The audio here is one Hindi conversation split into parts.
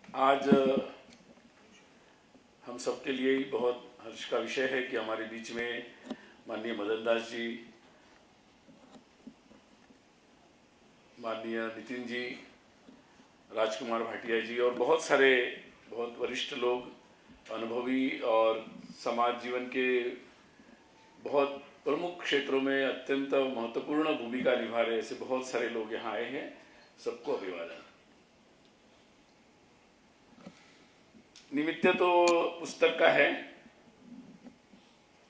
आज हम सबके लिए ही बहुत हर्ष का विषय है कि हमारे बीच में माननीय मदन दास जी, माननीय नितिन जी, राजकुमार भाटिया जी और बहुत सारे बहुत वरिष्ठ लोग, अनुभवी और समाज जीवन के बहुत प्रमुख क्षेत्रों में अत्यंत महत्वपूर्ण भूमिका निभा रहे ऐसे बहुत सारे लोग यहाँ आए हैं। सबको अभिवादन। निमित्त तो पुस्तक का है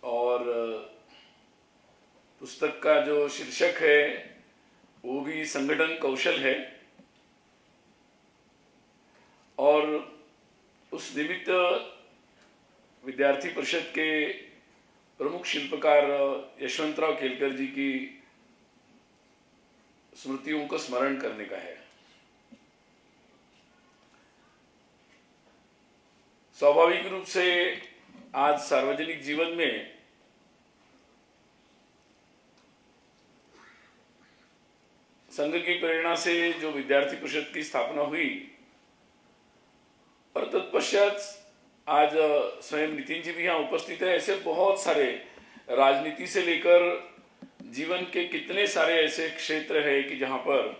और पुस्तक का जो शीर्षक है वो भी संगठन कौशल है और उस निमित्त विद्यार्थी परिषद के प्रमुख शिल्पकार यशवंतराव केलकर जी की स्मृतियों को स्मरण करने का है। स्वाभाविक रूप से आज सार्वजनिक जीवन में संघ की प्रेरणा से जो विद्यार्थी परिषद की स्थापना हुई और तत्पश्चात आज स्वयं नितिन जी भी यहाँ उपस्थित है, ऐसे बहुत सारे राजनीति से लेकर जीवन के कितने सारे ऐसे क्षेत्र है कि जहां पर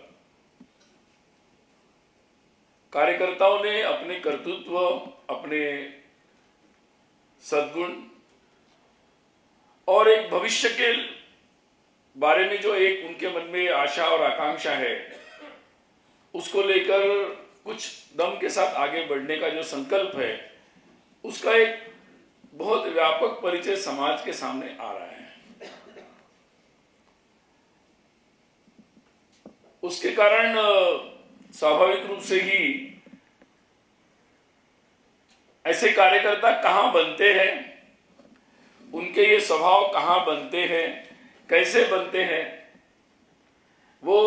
कार्यकर्ताओं ने अपने कर्तृत्व, अपने सद्गुण और एक भविष्य के बारे में जो एक उनके मन में आशा और आकांक्षा है उसको लेकर कुछ दम के साथ आगे बढ़ने का जो संकल्प है उसका एक बहुत व्यापक परिचय समाज के सामने आ रहा है। उसके कारण स्वाभाविक रूप से ही ऐसे कार्यकर्ता कहां बनते हैं, उनके ये स्वभाव कहां बनते हैं, कैसे बनते हैं, वो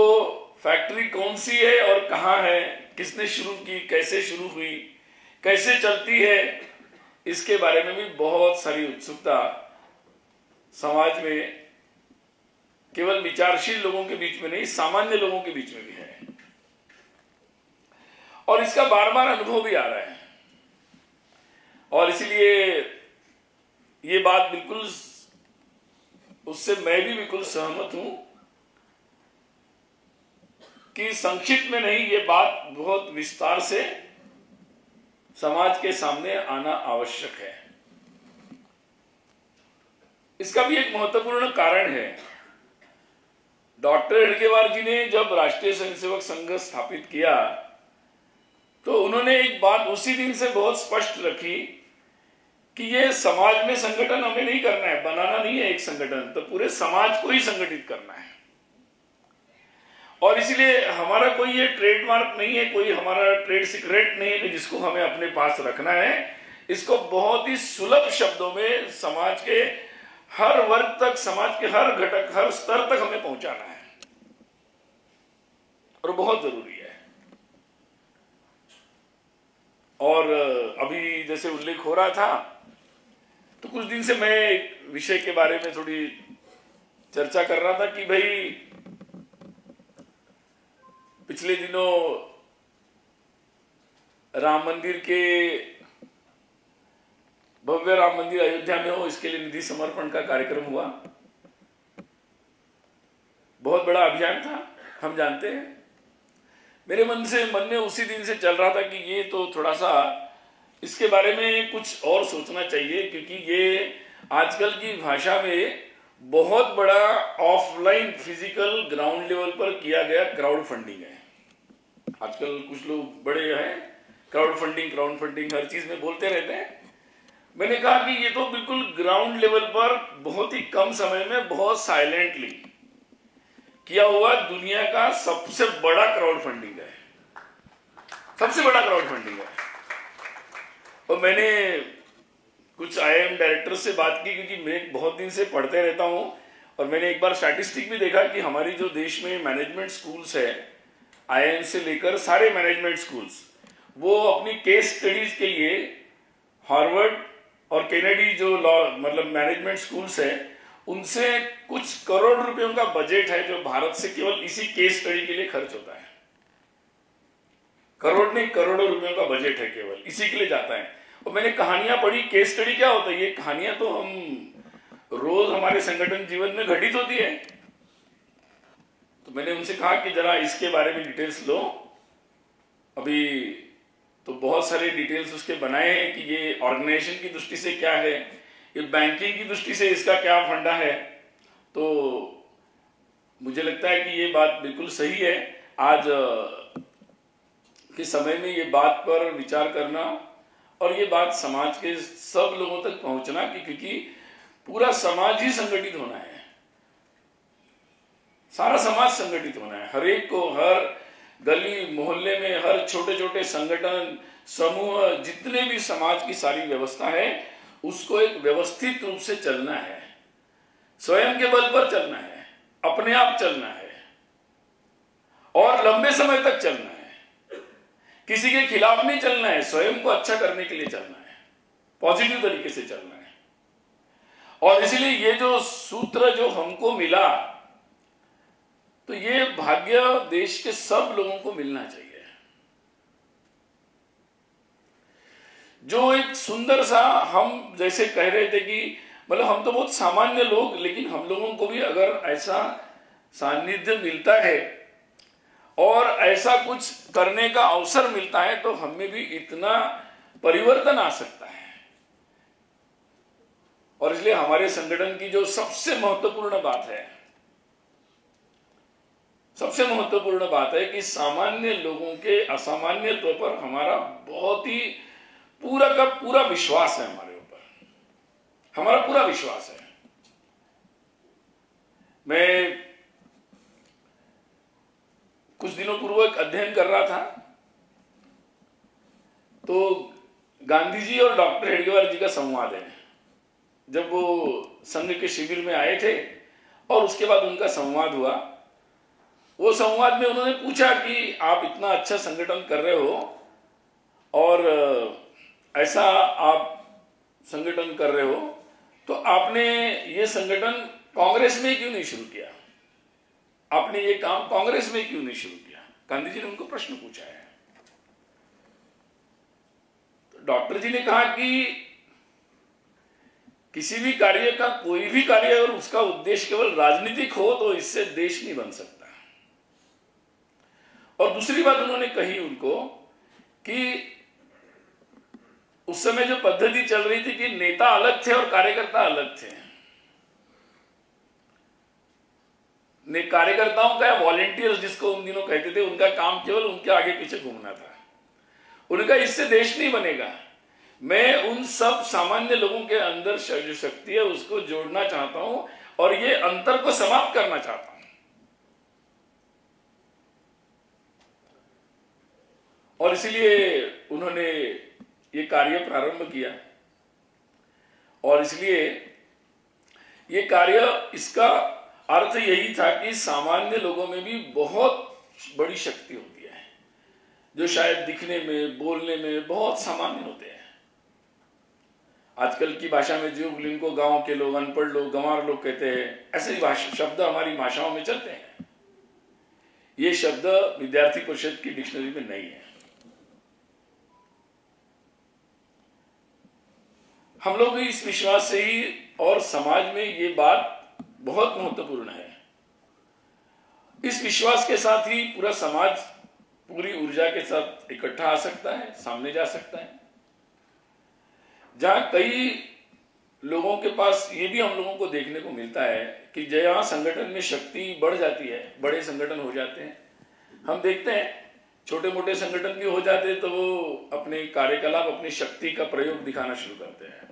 फैक्ट्री कौन सी है और कहां है, किसने शुरू की, कैसे शुरू हुई, कैसे चलती है, इसके बारे में भी बहुत सारी उत्सुकता समाज में केवल विचारशील लोगों के बीच में नहीं, सामान्य लोगों के बीच में भी है और इसका बार बार अनुभव भी आ रहा है। और इसलिए ये बात बिल्कुल उससे मैं भी बिल्कुल सहमत हूं कि संक्षिप्त में नहीं, ये बात बहुत विस्तार से समाज के सामने आना आवश्यक है। इसका भी एक महत्वपूर्ण कारण है। डॉक्टर हेडगेवार जी ने जब राष्ट्रीय स्वयंसेवक संघ स्थापित किया तो उन्होंने एक बात उसी दिन से बहुत स्पष्ट रखी कि ये समाज में संगठन हमें नहीं करना है, बनाना नहीं है एक संगठन, तो पूरे समाज को ही संगठित करना है। और इसलिए हमारा कोई ये ट्रेडमार्क नहीं है, कोई हमारा ट्रेड सीक्रेट नहीं है कि जिसको हमें अपने पास रखना है। इसको बहुत ही सुलभ शब्दों में समाज के हर वर्ग तक, समाज के हर घटक, हर स्तर तक हमें पहुंचाना है और बहुत जरूरी है। और अभी जैसे उल्लेख हो रहा था तो कुछ दिन से मैं एक विषय के बारे में थोड़ी चर्चा कर रहा था कि भाई पिछले दिनों राम मंदिर के भव्य राम मंदिर अयोध्या में हो, इसके लिए निधि समर्पण का कार्यक्रम हुआ। बहुत बड़ा अभियान था, हम जानते हैं। मेरे मन में उसी दिन से चल रहा था कि ये तो थोड़ा सा इसके बारे में कुछ और सोचना चाहिए, क्योंकि ये आजकल की भाषा में बहुत बड़ा ऑफलाइन फिजिकल ग्राउंड लेवल पर किया गया क्राउड फंडिंग है। आजकल कुछ लोग बड़े हैं क्राउड फंडिंग हर चीज में बोलते रहते हैं। मैंने कहा कि ये तो बिल्कुल ग्राउंड लेवल पर बहुत ही कम समय में बहुत साइलेंटली किया हुआ दुनिया का सबसे बड़ा क्राउड फंडिंग है, सबसे बड़ा क्राउड फंडिंग है। और मैंने कुछ आईआईएम डायरेक्टर से बात की, क्योंकि मैं बहुत दिन से पढ़ते रहता हूं और मैंने एक बार स्टैटिस्टिक भी देखा कि हमारी जो देश में मैनेजमेंट स्कूल्स है, आईआईएम से लेकर सारे मैनेजमेंट स्कूल्स, वो अपनी केस स्टडीज के लिए हार्वर्ड और केनेडी जो मतलब मैनेजमेंट स्कूल्स है, उनसे कुछ करोड़ रुपयों का बजट है जो भारत से केवल इसी केस स्टडी के लिए खर्च होता है। करोड़ नहीं करोड़ों रुपयों का बजट है, केवल इसी के लिए जाता है। और मैंने कहानियां पढ़ी, केस स्टडी क्या होता है, ये कहानियां तो हम रोज हमारे संगठन जीवन में घटित होती है। तो मैंने उनसे कहा कि जरा इसके बारे में डिटेल्स लो। अभी तो बहुत सारे डिटेल्स उसके बनाए हैं कि ये ऑर्गेनाइजेशन की दृष्टि से क्या है, ये बैंकिंग की दृष्टि से इसका क्या फंडा है। तो मुझे लगता है कि ये बात बिल्कुल सही है। आज के समय में ये बात पर विचार करना और ये बात समाज के सब लोगों तक पहुंचना, क्योंकि पूरा समाज ही संगठित होना है, सारा समाज संगठित होना है। हर एक को, हर गली मोहल्ले में, हर छोटे छोटे संगठन समूह, जितने भी समाज की सारी व्यवस्था है, उसको एक व्यवस्थित रूप से चलना है, स्वयं के बल पर चलना है, अपने आप चलना है और लंबे समय तक चलना है। किसी के खिलाफ नहीं चलना है, स्वयं को अच्छा करने के लिए चलना है, पॉजिटिव तरीके से चलना है। और इसलिए ये जो सूत्र जो हमको मिला, तो ये भाग्य देश के सब लोगों को मिलना चाहिए। जो एक सुंदर सा, हम जैसे कह रहे थे कि मतलब हम तो बहुत सामान्य लोग, लेकिन हम लोगों को भी अगर ऐसा सानिध्य मिलता है और ऐसा कुछ करने का अवसर मिलता है, तो हमें भी इतना परिवर्तन आ सकता है। और इसलिए हमारे संगठन की जो सबसे महत्वपूर्ण बात है, सबसे महत्वपूर्ण बात है कि सामान्य लोगों के असामान्यत्व पर हमारा बहुत ही पूरा का पूरा विश्वास है, हमारे ऊपर हमारा पूरा विश्वास है। मैं कुछ दिनों पूर्व एक अध्ययन कर रहा था, तो गांधी जी और डॉक्टर हेडगेवार जी का संवाद है। जब वो संघ के शिविर में आए थे और उसके बाद उनका संवाद हुआ, वो संवाद में उन्होंने पूछा कि आप इतना अच्छा संगठन कर रहे हो और ऐसा आप संगठन कर रहे हो, तो आपने ये संगठन कांग्रेस में क्यों नहीं शुरू किया, आपने ये काम कांग्रेस में क्यों नहीं शुरू किया? गांधी जी ने उनको प्रश्न पूछा है। तो डॉक्टर जी ने कहा कि किसी भी कार्य का, कोई भी कार्य अगर उसका उद्देश्य केवल राजनीतिक हो तो इससे देश नहीं बन सकता। और दूसरी बात उन्होंने कही उनको कि उस समय जो पद्धति चल रही थी कि नेता अलग थे और कार्यकर्ता अलग थे। कार्यकर्ताओं का, वॉलेंटियर्स जिसको उन दिनों कहते थे, उनका काम केवल उनके आगे पीछे घूमना था। उनका इससे देश नहीं बनेगा। मैं उन सब सामान्य लोगों के अंदर जो शक्ति है उसको जोड़ना चाहता हूं और ये अंतर को समाप्त करना चाहता हूं। और इसलिए उन्होंने ये कार्य प्रारंभ किया। और इसलिए ये कार्य, इसका अर्थ यही था कि सामान्य लोगों में भी बहुत बड़ी शक्ति होती है, जो शायद दिखने में, बोलने में बहुत सामान्य होते हैं। आजकल की भाषा में जो जिनको गांव के लोग, अनपढ़ लोग, गंवार लोग कहते हैं, ऐसे ही शब्द हमारी भाषाओं में चलते हैं। ये शब्द विद्यार्थी परिषद की डिक्शनरी में नहीं है। हम लोग भी इस विश्वास से ही, और समाज में ये बात बहुत महत्वपूर्ण है, इस विश्वास के साथ ही पूरा समाज पूरी ऊर्जा के साथ इकट्ठा आ सकता है, सामने जा सकता है। जहां कई लोगों के पास ये भी हम लोगों को देखने को मिलता है कि जहां संगठन में शक्ति बढ़ जाती है, बड़े संगठन हो जाते हैं, हम देखते हैं छोटे मोटे संगठन भी हो जाते हैं, तो वो अपने कार्यकलाप, अपनी शक्ति का प्रयोग दिखाना शुरू करते हैं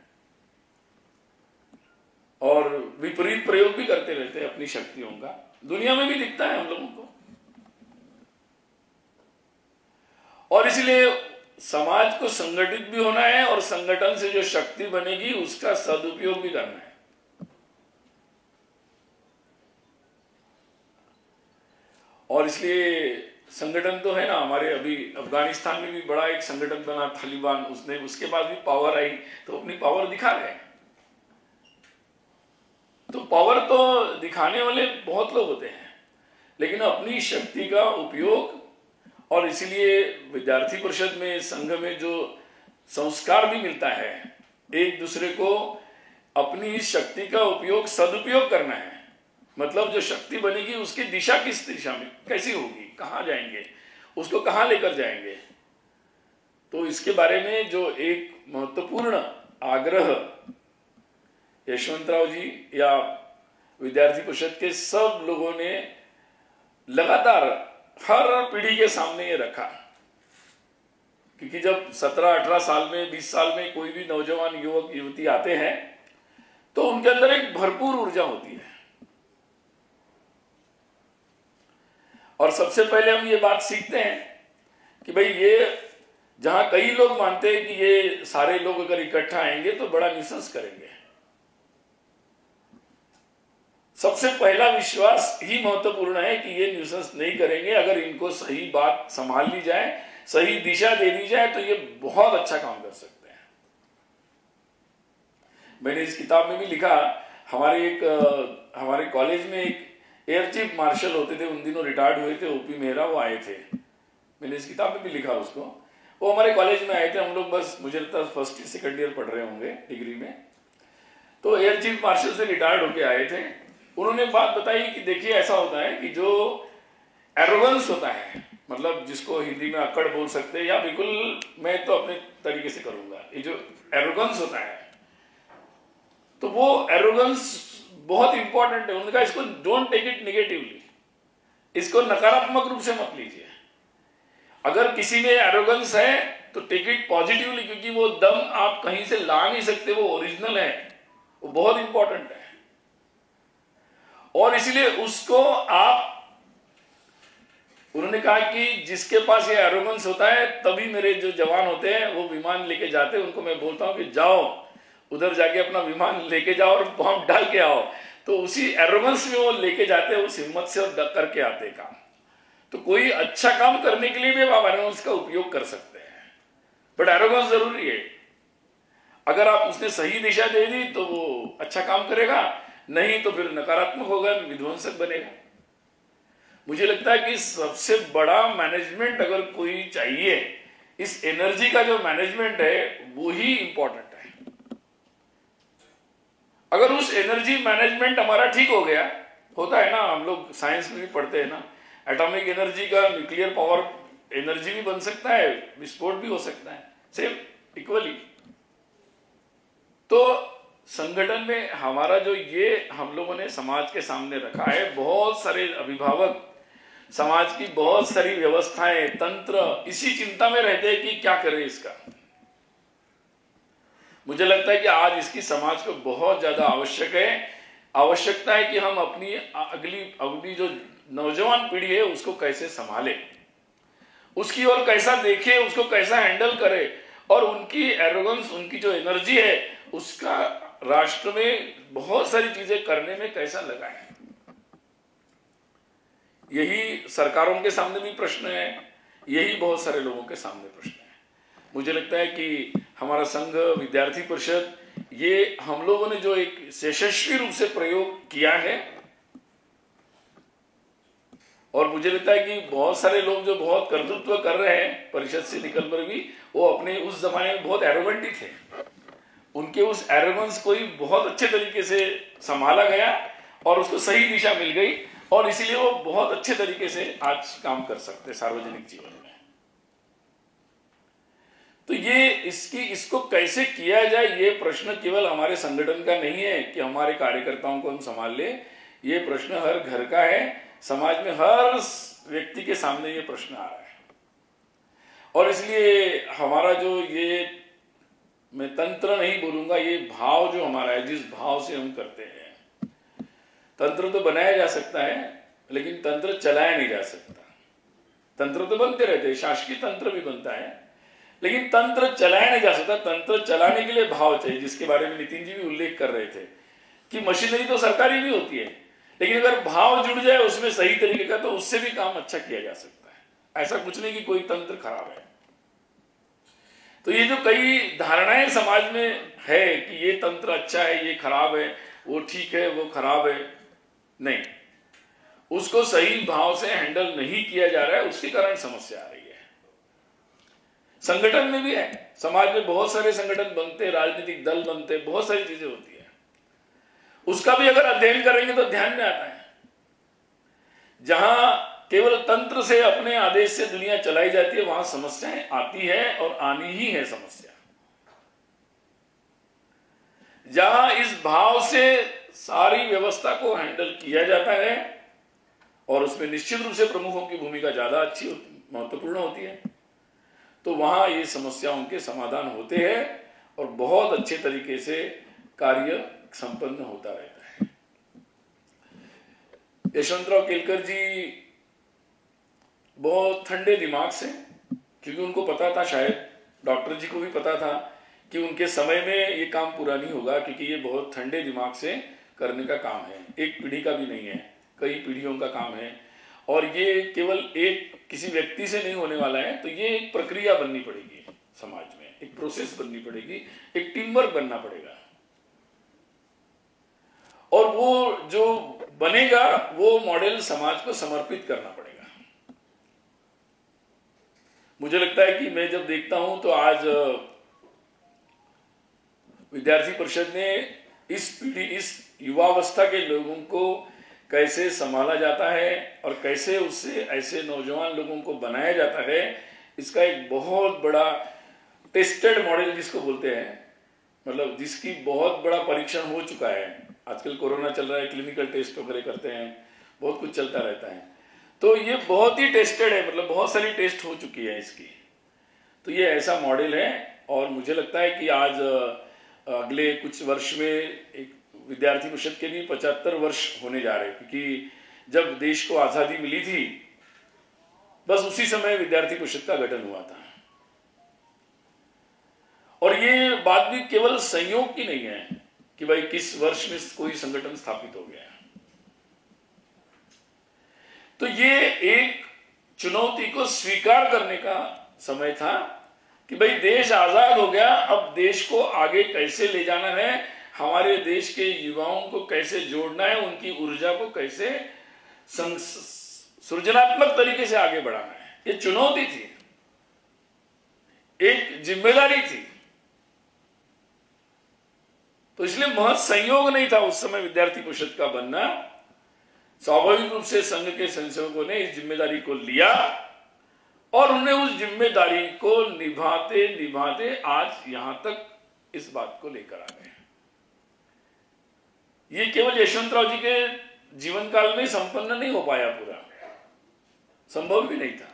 और विपरीत प्रयोग भी करते रहते हैं अपनी शक्तियों का। दुनिया में भी दिखता है हम लोगों को। और इसलिए समाज को संगठित भी होना है और संगठन से जो शक्ति बनेगी उसका सदुपयोग भी करना है। और इसलिए संगठन तो है ना, हमारे अभी अफगानिस्तान में भी बड़ा एक संगठन बना तालिबान, उसने, उसके बाद भी पावर आई, तो अपनी पावर दिखा रहे हैं। तो पावर तो दिखाने वाले बहुत लोग होते हैं, लेकिन अपनी शक्ति का उपयोग और इसीलिए विद्यार्थी परिषद में, संघ में जो संस्कार भी मिलता है, एक दूसरे को अपनी इस शक्ति का उपयोग, सदुपयोग करना है। मतलब जो शक्ति बनेगी उसकी दिशा किस दिशा में कैसी होगी, कहाँ जाएंगे, उसको कहाँ लेकर जाएंगे। तो इसके बारे में जो एक महत्वपूर्ण आग्रह यशवंतराव जी या विद्यार्थी परिषद के सब लोगों ने लगातार हर पीढ़ी के सामने ये रखा, क्योंकि जब 17-18 साल में, 20 साल में कोई भी नौजवान युवक युवती आते हैं तो उनके अंदर एक भरपूर ऊर्जा होती है। और सबसे पहले हम ये बात सीखते हैं कि भाई ये जहां कई लोग मानते हैं कि ये सारे लोग अगर इकट्ठा आएंगे तो बड़ा न्यूसेंस करेंगे, सबसे पहला विश्वास ही महत्वपूर्ण है कि ये न्यूसेंस नहीं करेंगे। अगर इनको सही बात संभाल ली जाए, सही दिशा दे दी जाए तो ये बहुत अच्छा काम कर सकते हैं। मैंने इस किताब में भी लिखा, हमारे कॉलेज में एक एयर चीफ मार्शल होते थे, उन दिनों रिटायर्ड हुए थे, ओपी मेहरा, वो आए थे। मैंने इस किताब में भी लिखा उसको, वो हमारे कॉलेज में आए थे। हम लोग बस मुझे लगता है फर्स्ट सेकंड ईयर पढ़ रहे होंगे डिग्री में। तो एयर चीफ मार्शल से रिटायर्ड होके आए थे। उन्होंने बात बताई कि देखिए ऐसा होता है कि जो एरोगेंस होता है, मतलब जिसको हिंदी में अक्कड़ बोल सकते हैं, या बिल्कुल मैं तो अपने तरीके से करूंगा, ये जो एरोगेंस होता है, तो वो एरोगेंस बहुत इंपॉर्टेंट है। उन्होंने कहा इसको डोंट टेक इट नेगेटिवली, इसको नकारात्मक रूप से मत लीजिए। अगर किसी में एरोगेंस है तो टेक इट पॉजिटिवली, क्योंकि वो दम आप कहीं से ला नहीं सकते, वो ओरिजिनल है, वो बहुत इंपॉर्टेंट है। और इसलिए उसको आप, उन्होंने कहा कि जिसके पास ये एरोगेंस होता है, तभी मेरे जो जवान होते हैं वो विमान लेके जाते हैं, उनको मैं बोलता हूं कि जाओ उधर जाके अपना विमान लेके जाओ और बम डाल के आओ। तो उसी एरोगेंस में वो लेके जाते हैं, उस हिम्मत से और डक करके आते काम। तो कोई अच्छा काम करने के लिए भी आप एरोगेंस का उपयोग कर सकते हैं, बट एरोगेंस जरूरी है। अगर आप उसने सही दिशा दे दी तो वो अच्छा काम करेगा, नहीं तो फिर नकारात्मक होगा, विध्वंसक बनेगा। मुझे लगता है कि सबसे बड़ा मैनेजमेंट अगर कोई चाहिए, इस एनर्जी का जो मैनेजमेंट है वो ही इंपॉर्टेंट है। अगर उस एनर्जी मैनेजमेंट हमारा ठीक हो गया, होता है ना, हम लोग साइंस में भी पढ़ते हैं ना, एटॉमिक एनर्जी का न्यूक्लियर पावर एनर्जी भी बन सकता है, विस्फोट भी हो सकता है, सेम इक्वली। तो संगठन में हमारा जो ये हम लोगों ने समाज के सामने रखा है, बहुत सारे अभिभावक, समाज की बहुत सारी व्यवस्थाएं, तंत्र इसी चिंता में रहते हैं कि क्या करें इसका। मुझे लगता है कि आज इसकी समाज को बहुत ज्यादा आवश्यकता है कि हम अपनी अगली जो नौजवान पीढ़ी है उसको कैसे संभालें, उसकी ओर कैसा देखें, उसको कैसा हैंडल करें, और उनकी एरोगेंस, उनकी जो एनर्जी है उसका राष्ट्र में बहुत सारी चीजें करने में कैसा लगाएं। यही सरकारों के सामने भी प्रश्न है, यही बहुत सारे लोगों के सामने प्रश्न है। मुझे लगता है कि हमारा संघ, विद्यार्थी परिषद, ये हम लोगों ने जो एक यशस्वी रूप से प्रयोग किया है, और मुझे लगता है कि बहुत सारे लोग जो बहुत कर्तृत्व कर रहे हैं परिषद से निकलकर भी, वो अपने उस जमाने में बहुत एरोगेंट ही थे। उनके उस एरोगेंस को ही बहुत अच्छे तरीके से संभाला गया और उसको सही दिशा मिल गई, और इसीलिए वो बहुत अच्छे तरीके से आज काम कर सकते सार्वजनिक जीवन में। तो ये इसको कैसे किया जाए, ये प्रश्न केवल हमारे संगठन का नहीं है कि हमारे कार्यकर्ताओं को हम संभाल ले, ये प्रश्न हर घर का है, समाज में हर व्यक्ति के सामने ये प्रश्न आ रहा है। और इसलिए हमारा जो ये, मैं तंत्र नहीं बोलूंगा, ये भाव जो हमारा है, जिस भाव से हम करते हैं, तंत्र तो बनाया जा सकता है लेकिन तंत्र चलाया नहीं जा सकता। तंत्र तो बनते रहते हैं, शासकीय तंत्र भी बनता है, लेकिन तंत्र चलाया नहीं जा सकता। तंत्र चलाने के लिए भाव चाहिए, जिसके बारे में नितिन जी भी उल्लेख कर रहे थे कि मशीनरी तो सरकारी भी होती है, लेकिन अगर भाव जुड़ जाए उसमें सही तरीके का, तो उससे भी काम अच्छा किया जा सकता है। ऐसा कुछ नहीं कि कोई तंत्र खराब है। तो ये जो कई धारणाएं समाज में है कि ये तंत्र अच्छा है, ये खराब है, वो ठीक है, वो खराब है, नहीं, उसको सही भाव से हैंडल नहीं किया जा रहा है, उसके कारण समस्या आ रही है। संगठन में भी है, समाज में बहुत सारे संगठन बनते, राजनीतिक दल बनते, बहुत सारी चीजें होती है। उसका भी अगर अध्ययन करेंगे तो ध्यान में आता है, जहां केवल तंत्र से, अपने आदेश से दुनिया चलाई जाती है, वहां समस्याएं आती है और आनी ही है समस्या। जहां इस भाव से सारी व्यवस्था को हैंडल किया जाता है और उसमें निश्चित रूप से प्रमुखों की भूमिका ज्यादा अच्छी महत्वपूर्ण होती है, तो वहां ये समस्याओं के समाधान होते हैं और बहुत अच्छे तरीके से कार्य संपन्न होता रहता है। यशवंतराव केलकर जी बहुत ठंडे दिमाग से, क्योंकि उनको पता था, शायद डॉक्टर जी को भी पता था कि उनके समय में ये काम पूरा नहीं होगा, क्योंकि ये बहुत ठंडे दिमाग से करने का काम है, एक पीढ़ी का भी नहीं है, कई पीढ़ियों का काम है, और ये केवल एक किसी व्यक्ति से नहीं होने वाला है। तो ये एक प्रक्रिया बननी पड़ेगी, समाज में एक प्रोसेस बननी पड़ेगी, एक टीम वर्क बनना पड़ेगा, और वो जो बनेगा वो मॉडल समाज को समर्पित करना पड़ेगा। मुझे लगता है कि मैं जब देखता हूं तो आज विद्यार्थी परिषद ने इस पीढ़ी, इस युवावस्था के लोगों को कैसे संभाला जाता है और कैसे उससे ऐसे नौजवान लोगों को बनाया जाता है, इसका एक बहुत बड़ा टेस्टेड मॉडल जिसको बोलते हैं, मतलब जिसकी बहुत बड़ा परीक्षण हो चुका है। आजकल कोरोना चल रहा है, क्लिनिकल टेस्ट वगैरह करते हैं, बहुत कुछ चलता रहता है, तो ये बहुत ही टेस्टेड है, मतलब बहुत सारी टेस्ट हो चुकी है इसकी। तो ये ऐसा मॉडल है, और मुझे लगता है कि आज अगले कुछ वर्ष में एक विद्यार्थी परिषद के भी 75 वर्ष होने जा रहे हैं, क्योंकि जब देश को आजादी मिली थी बस उसी समय विद्यार्थी परिषद का गठन हुआ था। और ये बात भी केवल संयोग की नहीं है कि भाई किस वर्ष में कोई संगठन स्थापित हो गया, तो ये एक चुनौती को स्वीकार करने का समय था कि भाई देश आजाद हो गया, अब देश को आगे कैसे ले जाना है, हमारे देश के युवाओं को कैसे जोड़ना है, उनकी ऊर्जा को कैसे सृजनात्मक तरीके से आगे बढ़ाना है। ये चुनौती थी, एक जिम्मेदारी थी। तो इसलिए महज संयोग नहीं था उस समय विद्यार्थी परिषद का बनना। स्वाभाविक रूप से संघ के संयोजकों ने इस जिम्मेदारी को लिया और उन्हें उस जिम्मेदारी को निभाते निभाते आज यहां तक इस बात को लेकर आ गए। ये केवल यशवंतराव जी के जीवन काल में संपन्न नहीं हो पाया, पूरा संभव भी नहीं था,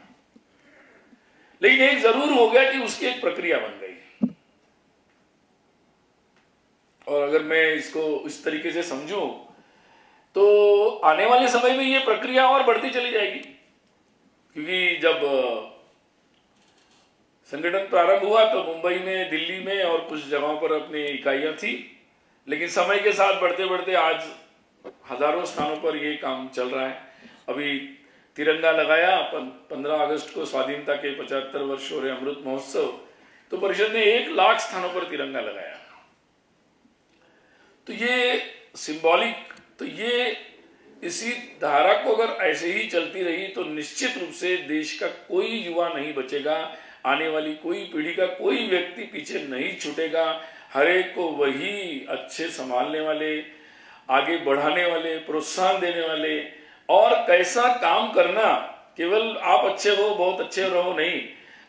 लेकिन एक जरूर हो गया कि उसकी एक प्रक्रिया बन गई। और अगर मैं इसको इस तरीके से समझूं तो आने वाले समय में ये प्रक्रिया और बढ़ती चली जाएगी, क्योंकि जब संगठन प्रारंभ हुआ तो मुंबई में, दिल्ली में और कुछ जगहों पर अपनी इकाइयां थी, लेकिन समय के साथ बढ़ते बढ़ते आज हजारों स्थानों पर ये काम चल रहा है। अभी तिरंगा लगाया 15 अगस्त को, स्वाधीनता के 75 वर्ष हो रहे अमृत महोत्सव, तो परिषद ने 1 लाख स्थानों पर तिरंगा लगाया। तो ये सिंबॉलिक, तो ये इसी धारा को अगर ऐसे ही चलती रही तो निश्चित रूप से देश का कोई युवा नहीं बचेगा, आने वाली कोई पीढ़ी का कोई व्यक्ति पीछे नहीं छूटेगा। हर एक को वही अच्छे संभालने वाले, आगे बढ़ाने वाले, प्रोत्साहन देने वाले, और कैसा काम करना, केवल आप अच्छे हो, बहुत अच्छे रहो नहीं,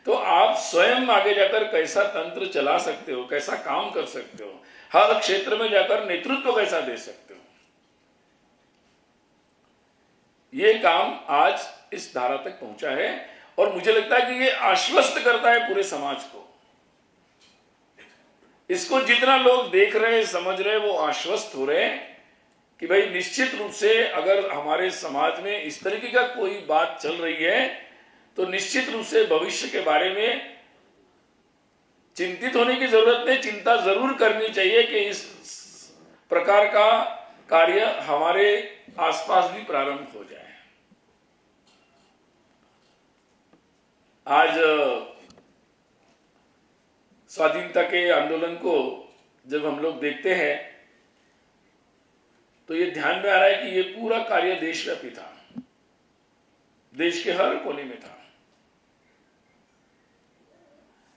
तो आप स्वयं आगे जाकर कैसा तंत्र चला सकते हो, कैसा काम कर सकते हो, हर क्षेत्र में जाकर नेतृत्व कैसा दे सकते हो, ये काम आज इस धारा तक पहुंचा है। और मुझे लगता है कि ये आश्वस्त करता है पूरे समाज को। इसको जितना लोग देख रहे, समझ रहे, वो आश्वस्त हो रहे हैं कि भाई निश्चित रूप से अगर हमारे समाज में इस तरीके का कोई बात चल रही है तो निश्चित रूप से भविष्य के बारे में चिंतित होने की जरूरत नहीं, चिंता जरूर करनी चाहिए कि इस प्रकार का कार्य हमारे आसपास भी प्रारंभ हो जाए। आज स्वाधीनता के आंदोलन को जब हम लोग देखते हैं तो ये ध्यान में आ रहा है कि ये पूरा कार्य देशव्यापी था। देश के हर कोने में था,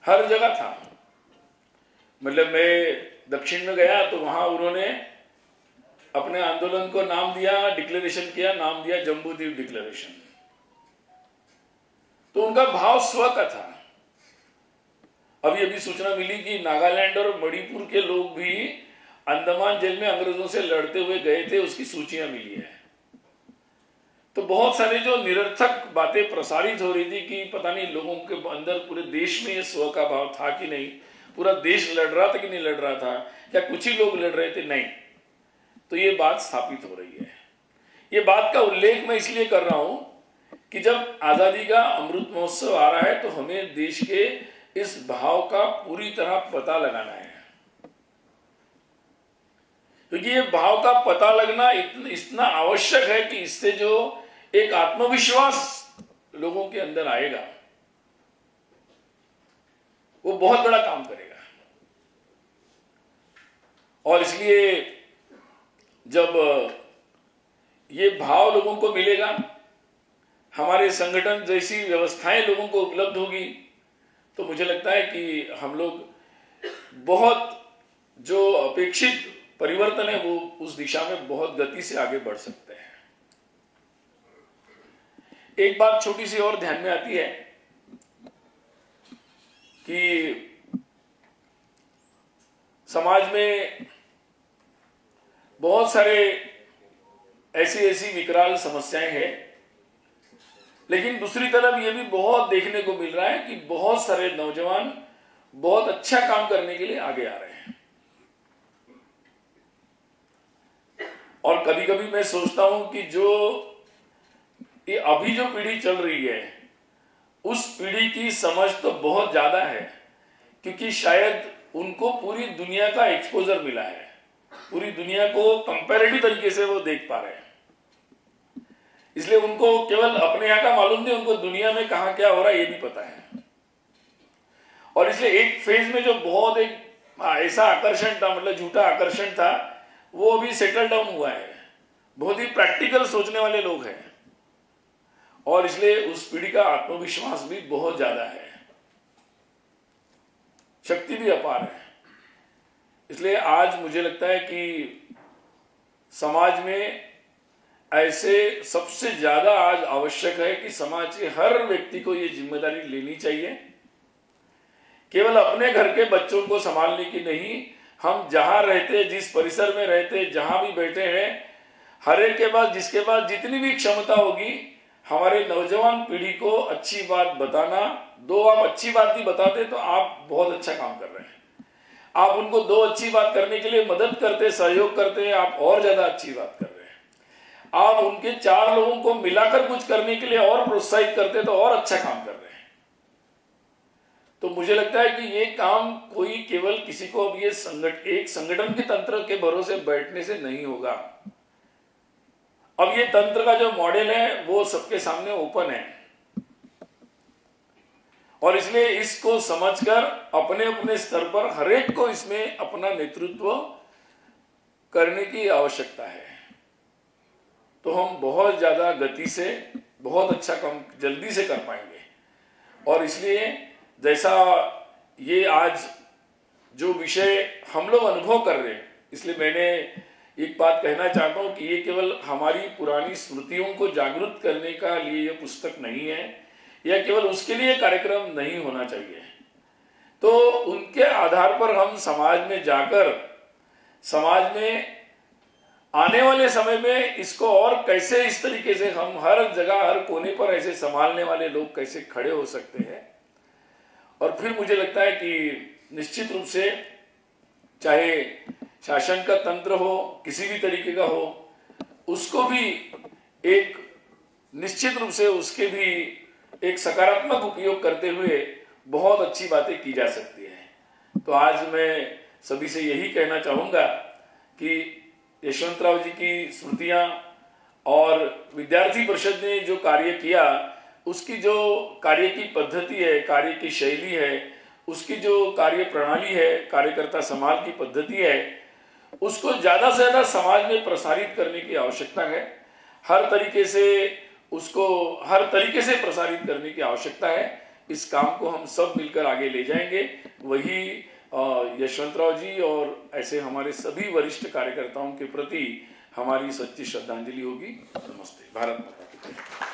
हर जगह था। मतलब मैं दक्षिण में गया तो वहां उन्होंने अपने आंदोलन को नाम दिया, डिक्लेरेशन किया, नाम दिया जम्बूद्वीप डिक्लेरेशन। तो उनका भाव स्व का था। अभी अभी सूचना मिली कि नागालैंड और मणिपुर के लोग भी अंडमान जेल में अंग्रेजों से लड़ते हुए गए थे, उसकी सूचियां मिली है। तो बहुत सारे जो निरर्थक बातें प्रसारित हो रही थी कि पता नहीं लोगों के अंदर पूरे देश में ये स्व का भाव था कि नहीं, पूरा देश लड़ रहा था कि नहीं लड़ रहा था, या कुछ ही लोग लड़ रहे थे, नहीं। तो ये बात स्थापित हो रही है। ये बात का उल्लेख मैं इसलिए कर रहा हूं कि जब आजादी का अमृत महोत्सव आ रहा है तो हमें देश के इस भाव का पूरी तरह पता लगाना है, क्योंकि ये भाव का पता लगना इतना आवश्यक है कि इससे जो एक आत्मविश्वास लोगों के अंदर आएगा वो बहुत बड़ा काम करेगा। और इसलिए जब ये भाव लोगों को मिलेगा, हमारे संगठन जैसी व्यवस्थाएं लोगों को उपलब्ध होगी, तो मुझे लगता है कि हम लोग बहुत जो अपेक्षित परिवर्तन है वो उस दिशा में बहुत गति से आगे बढ़ सकते हैं। एक बात छोटी सी और ध्यान में आती है कि समाज में बहुत सारे ऐसी विकराल समस्याएं हैं, लेकिन दूसरी तरफ ये भी बहुत देखने को मिल रहा है कि बहुत सारे नौजवान बहुत अच्छा काम करने के लिए आगे आ रहे हैं। और कभी कभी मैं सोचता हूं कि जो ये अभी जो पीढ़ी चल रही है उस पीढ़ी की समझ तो बहुत ज्यादा है, क्योंकि शायद उनको पूरी दुनिया का एक्सपोजर मिला है, पूरी दुनिया को कंपैरेटिव तरीके से वो देख पा रहे हैं। इसलिए उनको केवल अपने यहां का मालूम नहीं, उनको दुनिया में कहां क्या हो रहा है ये भी पता है। और इसलिए एक फेज में जो बहुत एक ऐसा आकर्षण था, मतलब झूठा आकर्षण था, वो अभी सेटल डाउन हुआ है। बहुत ही प्रैक्टिकल सोचने वाले लोग हैं और इसलिए उस पीढ़ी का आत्मविश्वास भी बहुत ज्यादा है, शक्ति भी अपार है। इसलिए आज मुझे लगता है कि समाज में ऐसे सबसे ज्यादा आज आवश्यक है कि समाज के हर व्यक्ति को ये जिम्मेदारी लेनी चाहिए, केवल अपने घर के बच्चों को संभालने की नहीं, हम जहां रहते, जिस परिसर में रहते, जहां भी बैठे हैं, हर एक के पास, जिसके पास जितनी भी क्षमता होगी, हमारे नौजवान पीढ़ी को अच्छी बात बताना। दो आप अच्छी बात भी बताते तो आप बहुत अच्छा काम कर रहे हैं। आप उनको दो अच्छी बात करने के लिए मदद करते, सहयोग करते, आप और ज्यादा अच्छी बात कर रहे हैं। आप उनके चार लोगों को मिलाकर कुछ करने के लिए और प्रोत्साहित करते तो और अच्छा काम कर रहे हैं। तो मुझे लगता है कि ये काम कोई केवल किसी को अब ये एक संगठन के तंत्र के भरोसे बैठने से नहीं होगा। अब ये तंत्र का जो मॉडल है वो सबके सामने ओपन है और इसलिए इसको समझकर अपने अपने स्तर पर हर एक को इसमें अपना नेतृत्व करने की आवश्यकता है। तो हम बहुत ज्यादा गति से बहुत अच्छा काम जल्दी से कर पाएंगे। और इसलिए जैसा ये आज जो विषय हम लोग अनुभव कर रहे हैं, इसलिए मैंने एक बात कहना चाहता हूं कि ये केवल हमारी पुरानी स्मृतियों को जागृत करने का लिए ये पुस्तक नहीं है, या केवल उसके लिए कार्यक्रम नहीं होना चाहिए। तो उनके आधार पर हम समाज में जाकर समाज में आने वाले समय में इसको और कैसे इस तरीके से हम हर जगह हर कोने पर ऐसे संभालने वाले लोग कैसे खड़े हो सकते हैं। और फिर मुझे लगता है कि निश्चित रूप से चाहे शासन का तंत्र हो, किसी भी तरीके का हो, उसको भी एक निश्चित रूप से उसके भी एक सकारात्मक उपयोग करते हुए बहुत अच्छी बातें की जा सकती है। तो आज मैं सभी से यही कहना चाहूंगा कि यशवंतराव जी की स्मृतियां और विद्यार्थी परिषद ने जो कार्य किया, उसकी जो कार्य की पद्धति है, कार्य की शैली है, उसकी जो कार्य प्रणाली है, कार्यकर्ता समाज की पद्धति है, उसको ज्यादा से ज्यादा समाज में प्रसारित करने की आवश्यकता है। हर तरीके से उसको हर तरीके से प्रसारित करने की आवश्यकता है। इस काम को हम सब मिलकर आगे ले जाएंगे। वही यशवंतराव जी और ऐसे हमारे सभी वरिष्ठ कार्यकर्ताओं के प्रति हमारी सच्ची श्रद्धांजलि होगी। नमस्ते। भारत माता की जय।